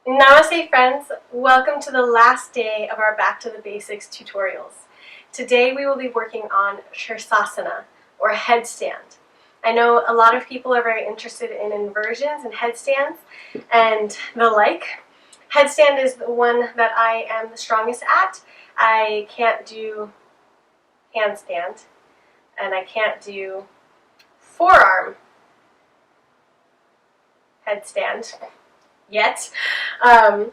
Namaste friends, welcome to the last day of our Back to the Basics tutorials. Today we will be working on Sirsasana, or headstand. I know a lot of people are very interested in inversions and headstands and the like. Headstand is the one that I am the strongest at. I can't do handstand, and I can't do forearm headstand yet, but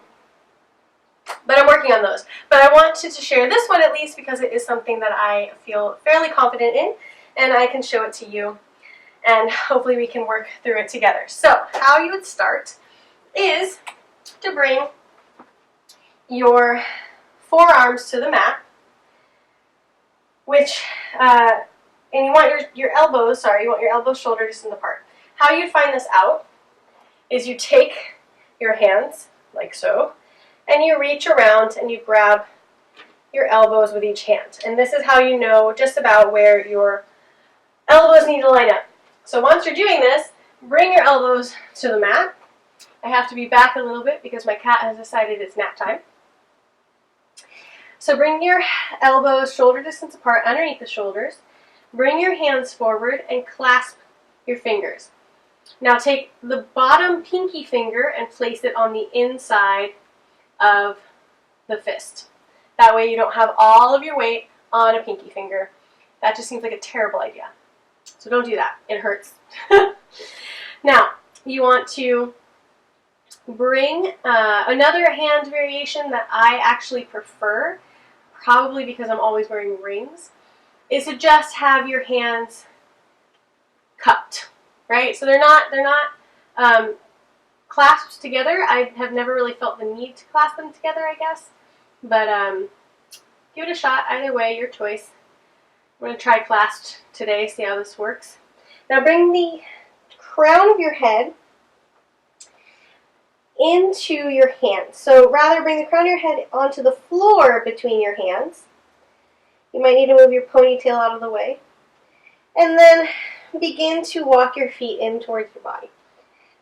I'm working on those. But I wanted to share this one at least because it is something that I feel fairly confident in, and I can show it to you, and hopefully we can work through it together. So how you would start is to bring your forearms to the mat, and you want your elbows, you want your elbows shoulder distance apart. How you find this out is you take your hands, like so, and you reach around and you grab your elbows with each hand. And this is how you know just about where your elbows need to line up. So once you're doing this, bring your elbows to the mat. I have to be back a little bit because my cat has decided it's nap time. So bring your elbows shoulder distance apart underneath the shoulders. Bring your hands forward and clasp your fingers. Now take the bottom pinky finger and place it on the inside of the fist. That way you don't have all of your weight on a pinky finger. That just seems like a terrible idea. So don't do that. It hurts. Now, you want to bring another hand variation that I actually prefer, probably because I'm always wearing rings, is to just have your hands cupped. Right? So they're not clasped together. I have never really felt the need to clasp them together, I guess. But give it a shot. Either way, your choice. I'm going to try clasped today, see how this works. Now bring the crown of your head into your hands. So rather bring the crown of your head onto the floor between your hands. You might need to move your ponytail out of the way. And then begin to walk your feet in towards your body.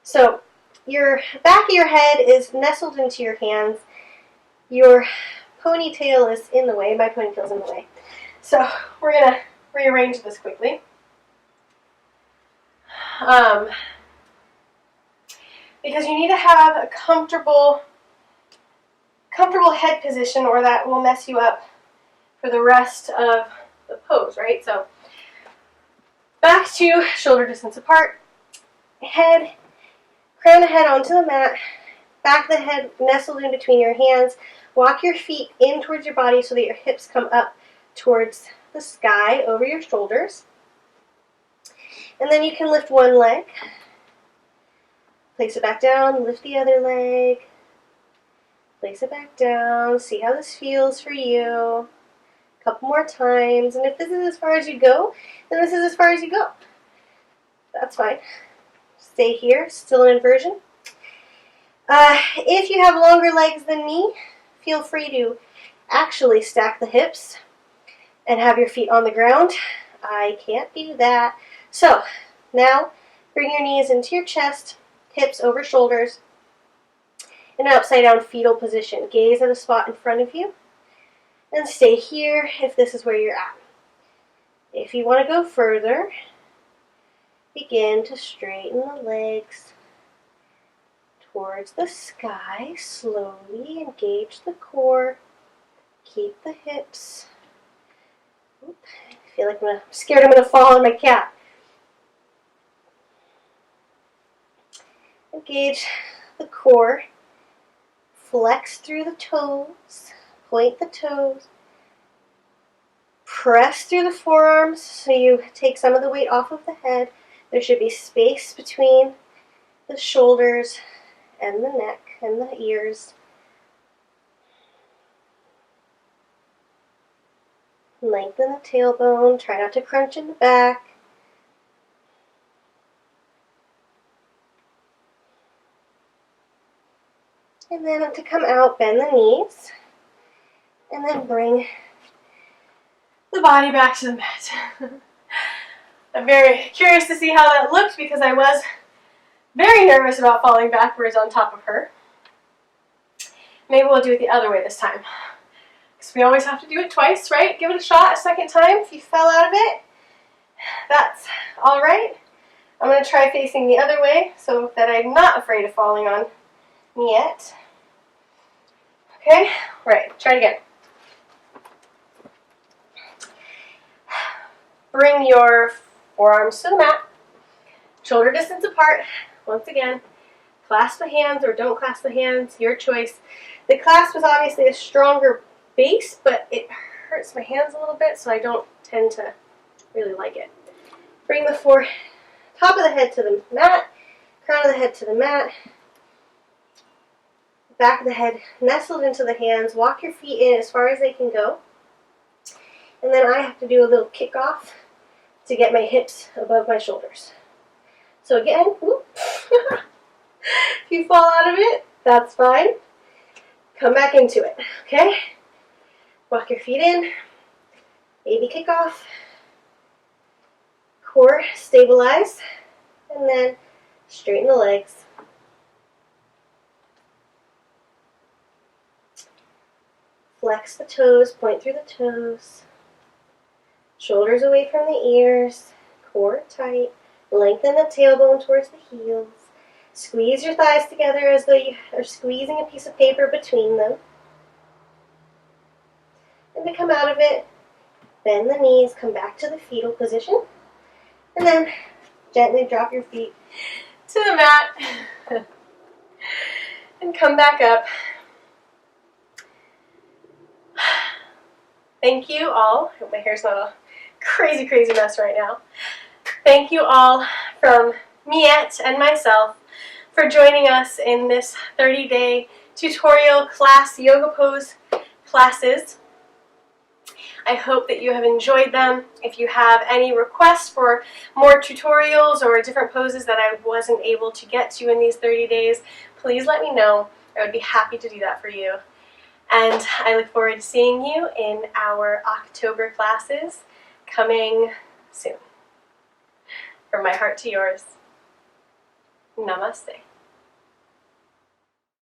So your back of your head is nestled into your hands. Your ponytail is in the way. My ponytail is in the way. So we're going to rearrange this quickly. Because you need to have a comfortable head position, or that will mess you up for the rest of the pose, right? So back to shoulder distance apart, crown of head onto the mat, back of the head nestled in between your hands. Walk your feet in towards your body so that your hips come up towards the sky over your shoulders. And then you can lift one leg, place it back down, lift the other leg, place it back down, see how this feels for you. Couple more times, and if this is as far as you go, then this is as far as you go. That's fine. Stay here, still in inversion. If you have longer legs than me, feel free to actually stack the hips and have your feet on the ground. I can't do that. So now bring your knees into your chest, hips over shoulders, in an upside down fetal position. Gaze at a spot in front of you. And stay here if this is where you're at. If you want to go further, begin to straighten the legs towards the sky. Slowly engage the core. Keep the hips. Oop, I feel like I'm scared I'm going to fall on my cat. Engage the core. Flex through the toes. Point the toes. Press through the forearms so you take some of the weight off of the head. There should be space between the shoulders and the neck and the ears. Lengthen the tailbone. Try not to crunch in the back. And then to come out, bend the knees. And then bring the body back to the mat. I'm very curious to see how that looked because I was very nervous about falling backwards on top of her. Maybe we'll do it the other way this time. Because we always have to do it twice, right? Give it a shot a second time. If you fell out of it, that's all right. I'm going to try facing the other way so that I'm not afraid of falling on me yet. Okay, right, try it again. Bring your forearms to the mat, shoulder distance apart. Once again, clasp the hands or don't clasp the hands, your choice. The clasp is obviously a stronger base, but it hurts my hands a little bit, so I don't tend to really like it. Bring the top of the head to the mat, crown of the head to the mat, back of the head nestled into the hands. Walk your feet in as far as they can go. And then I have to do a little kickoff to get my hips above my shoulders. So again, whoop. If you fall out of it, that's fine. Come back into it, okay? Walk your feet in, baby kickoff, core stabilize, and then straighten the legs. Flex the toes, point through the toes. Shoulders away from the ears, core tight. Lengthen the tailbone towards the heels. Squeeze your thighs together as though you are squeezing a piece of paper between them. And to come out of it, bend the knees, come back to the fetal position, and then gently drop your feet to the mat and come back up. Thank you all. I hope my hair's not a crazy, crazy mess right now. Thank you all from Miette and myself for joining us in this 30-day tutorial class yoga pose classes. I hope that you have enjoyed them. If you have any requests for more tutorials or different poses that I wasn't able to get to in these 30 days, please let me know. I would be happy to do that for you. And I look forward to seeing you in our October classes coming soon. From my heart to yours, Namaste.